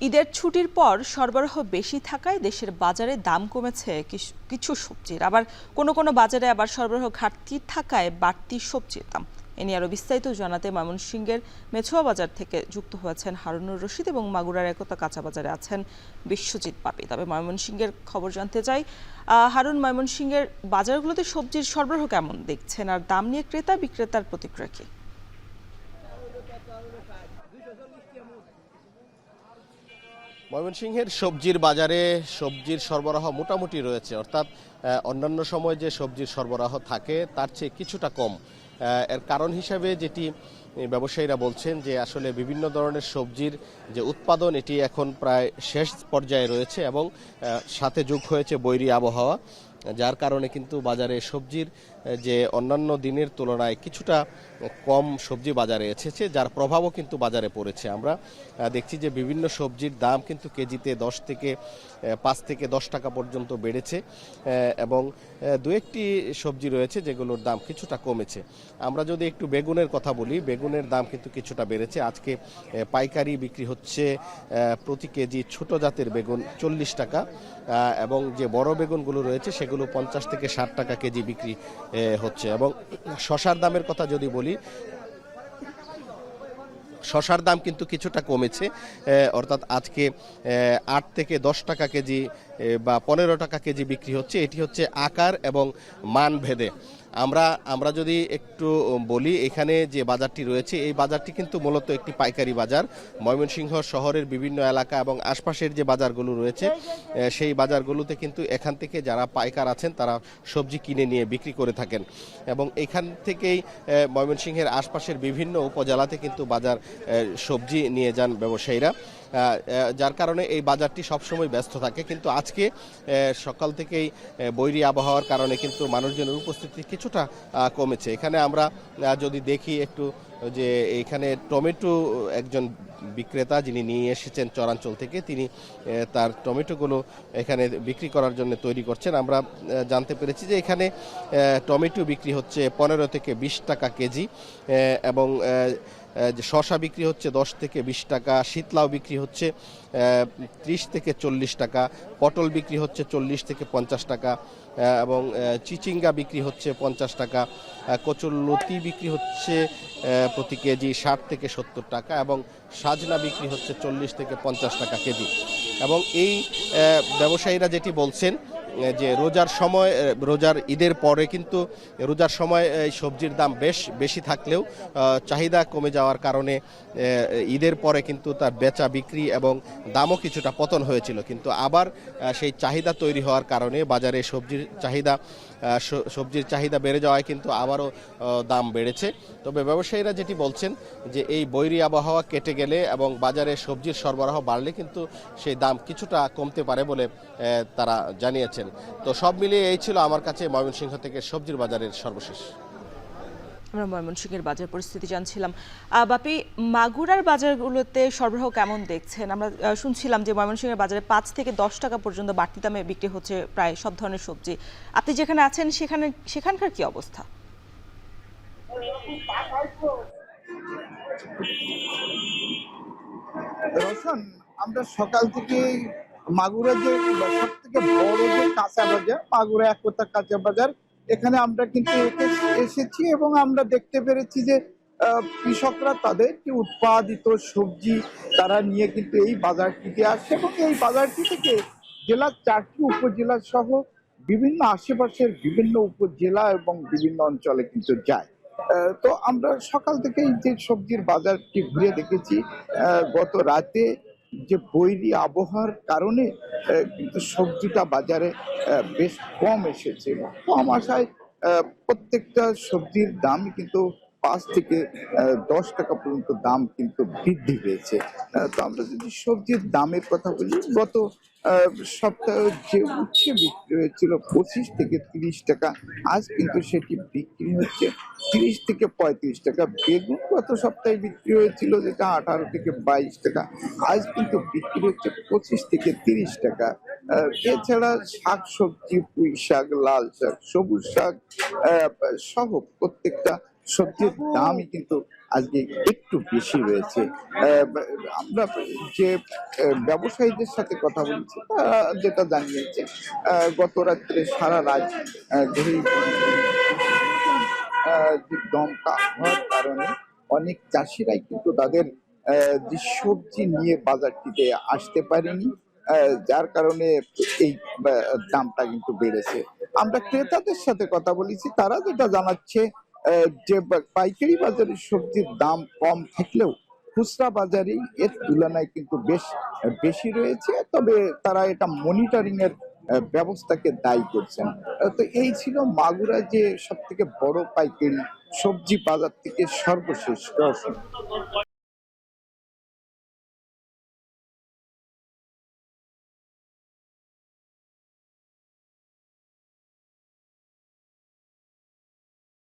ঈদের ছুটির পর সরবরাহ বেশি থাকায় দেশের বাজারে দাম কমেছে কিছু সবজির, আবার কোনো বাজারে আবার সরবরাহ ঘাটতি থাকায় বাড়তি সবজির দাম। এ নিয়ে আরো বিস্তারিত জানাতে ময়মনসিংহের মেছোয়া বাজার থেকে যুক্ত হয়েছেন হারুনুর রশিদ এবং মাগুরার একতা কাঁচা বাজারে আছেন বিশ্বজিৎ পাপি। তবে ময়মনসিংহের খবর জানতে চাই, হারুন, ময়মনসিংহের বাজারগুলোতে সবজির সরবরাহ কেমন দেখছেন, আর দাম নিয়ে ক্রেতা বিক্রেতার প্রতিক্রিয়া কি? ময়মনসিংহের সবজির বাজারে সবজির সরবরাহ মোটামুটি রয়েছে, অর্থাৎ অন্যান্য সময় যে সবজির সরবরাহ থাকে তার চেয়ে কিছুটা কম। এর কারণ হিসাবে যেটি ব্যবসায়ীরা বলছেন যে আসলে বিভিন্ন ধরনের সবজির যে উৎপাদন এটি এখন প্রায় শেষ পর্যায়ে রয়েছে এবং সাথে যোগ হয়েছে বৈরী আবহাওয়া, যার কারণে কিন্তু বাজারে সবজির যে অন্যান্য দিনের তুলনায় কিছুটা কম সবজি বাজারে এসেছে, যার প্রভাবও কিন্তু বাজারে পড়েছে। আমরা দেখছি যে বিভিন্ন সবজির দাম কিন্তু কেজিতে 5 থেকে 10 টাকা পর্যন্ত বেড়েছে এবং দু একটি সবজি রয়েছে যেগুলোর দাম কিছুটা কমেছে। আমরা যদি একটু বেগুনের কথা বলি, বেগুনের দাম কিন্তু কিছুটা বেড়েছে। আজকে পাইকারি বিক্রি হচ্ছে প্রতি কেজি ছোট জাতের বেগুন 40 টাকা এবং যে বড় বেগুনগুলো রয়েছে সেগুলো 50 থেকে 60 টাকা কেজি বিক্রি হচ্ছে। এবং শসার দামের কথা যদি বলি, শসার দাম কিন্তু কিছুটা কমেছে, অর্থাৎ আজকে 8 থেকে 10 টাকা কেজি বা 15 টাকা কেজি বিক্রি হচ্ছে। এটি হচ্ছে আকার এবং মান ভেদে। আমরা যদি একটু বলি, এখানে যে বাজারটি রয়েছে এই বাজারটি কিন্তু মূলত একটি পাইকারি বাজার। ময়মনসিংহ শহরের বিভিন্ন এলাকা এবং আশপাশের যে বাজারগুলো রয়েছে সেই বাজারগুলোতে কিন্তু এখান থেকে যারা পাইকার আছেন তারা সবজি কিনে নিয়ে বিক্রি করে থাকেন এবং এখান থেকেই ময়মনসিংহের আশপাশের বিভিন্ন উপজেলাতে কিন্তু বাজার সবজি নিয়ে যান ব্যবসায়ীরা, যার কারণে এই বাজারটি সবসময় ব্যস্ত থাকে। কিন্তু আজকে সকাল থেকেই বৈরী আবহাওয়ার কারণে কিন্তু মানুষজনের উপস্থিতি কিছুটা কমেছে। এখানে আমরা যদি দেখি একটু, যে এখানে টমেটো একজন বিক্রেতা যিনি নিয়ে এসেছেন চরাঞ্চল থেকে, তিনি তার টমেটোগুলো এখানে বিক্রি করার জন্য তৈরি করছেন। আমরা জানতে পেরেছি যে এখানে টমেটো বিক্রি হচ্ছে 15 থেকে 20 টাকা কেজি এবং শসা বিক্রি হচ্ছে 10 থেকে 20 টাকা, শীতলাও বিক্রি হচ্ছে 30 থেকে 40 টাকা, পটল বিক্রি হচ্ছে 40 থেকে 50 টাকা এবং চিচিঙ্গা বিক্রি হচ্ছে 50 টাকা, কচুরলতি বিক্রি হচ্ছে প্রতি কেজি 60 থেকে 70 টাকা এবং সাজনা বিক্রি হচ্ছে 40 থেকে 50 টাকা কেজি। এবং এই ব্যবসায়ীরা যেটি বলছেন যে রোজার ঈদের পরে কিন্তু রোজার সময় এই সবজির দাম বেশ বেশি থাকলেও চাহিদা কমে যাওয়ার কারণে ঈদের পরে কিন্তু তার বেচা বিক্রি এবং দামও কিছুটা পতন হয়েছিল, কিন্তু আবার সেই চাহিদা তৈরি হওয়ার কারণে বাজারে সবজির চাহিদা বেড়ে যাওয়ায় কিন্তু আবারও দাম বেড়েছে। তবে ব্যবসায়ীরা যেটি বলছেন যে এই বৈরী আবহাওয়া কেটে গেলে এবং বাজারে সবজির সরবরাহ বাড়লে কিন্তু সেই দাম কিছুটা কমতে পারে বলে তারা জানিয়েছেন। তো সব মিলিয়ে এই ছিল আমার কাছে ময়মনসিংহ থেকে সবজির বাজারের সর্বশেষ। আমরা ময়মনসিংহের বাজার পরিস্থিতি জানছিলাম। বাপি, মাগুরার বাজারগুলোতে সরবরাহ কেমন দেখছেন? আমরা শুনছিলাম যে ময়মনসিংহের বাজারে 5 থেকে 10 টাকা পর্যন্ত বাড়তি দামে বিক্রি হচ্ছে প্রায় সব ধরনের সবজি। আপনি যেখানে আছেন সেখানকার কি অবস্থা? রোশন, আমরা সকাল থেকে মাগুরা যে সব থেকে বড় যে কাঁচা বাজার, মাগুরা একতা কাঁচা বাজার, এখানে আমরা কিন্তু এসেছি এবং আমরা দেখতে পেরেছি যে কৃষকরা তাদের যে উৎপাদিত সবজি তারা নিয়ে কিন্তু এই বাজারটিতে আসে এবং এই বাজারটি থেকে জেলার 4টি উপজেলা সহ বিভিন্ন আশেপাশের বিভিন্ন উপজেলা এবং বিভিন্ন অঞ্চলে কিন্তু যায়। তো আমরা সকাল থেকেই যে সবজির বাজারটি ঘুরে দেখেছি, গত রাতে যে বৈরী আবহাওয়ার কারণে কিন্তু সবজিটা বাজারে বেশ কম এসেছিল। কম আসায় প্রত্যেকটা সবজির দাম কিন্তু 5 থেকে 10 টাকা পর্যন্ত দাম কিন্তু বৃদ্ধি পেয়েছে। তো আমরা যদি সবজির দামের কথা বলি, গত সপ্তাহে যে উচ্ছে বিক্রি হয়েছিল 25 থেকে 30 টাকা, আজ কিন্তু সেটি বিক্রি হচ্ছে 30 থেকে 35 টাকা। বেগুন গত সপ্তাহে বিক্রি হয়েছিল যেটা 18 থেকে 22 টাকা, আজ কিন্তু বিক্রি হচ্ছে 25 থেকে 30 টাকা। এছাড়া শাক সবজি, পুঁই শাক, লাল শাক, সবুজ শাক সহ প্রত্যেকটা সবজির দামই কিন্তু আজকে একটু বেশি রয়েছে। আমরা যে ব্যবসায়ীদের সাথে কথা বলছি তারা যেটা জানিয়েছে, গত রাত্রে সারা রাত ধরে যে দমকা হওয়ার কারণে অনেক চাষিরাই কিন্তু তাদের যে সবজি নিয়ে বাজারটিতে আসতে পারেনি, যার কারণে এই দামটা কিন্তু বেড়েছে। আমরা ক্রেতাদের সাথে কথা বলেছি, তারা যেটা জানাচ্ছে যে পাইকারি বাজারে সবজির দাম কম থাকলেও খুচরা বাজারে এর তুলনায় কিন্তু বেশ বেশি রয়েছে। তবে তারা এটা মনিটরিং এর ব্যবস্থাকে দায়ী করছেন। তো এই ছিল মাগুরা যে সব থেকে বড় পাইকারি সবজি বাজার থেকে সর্বশেষ দর্শন।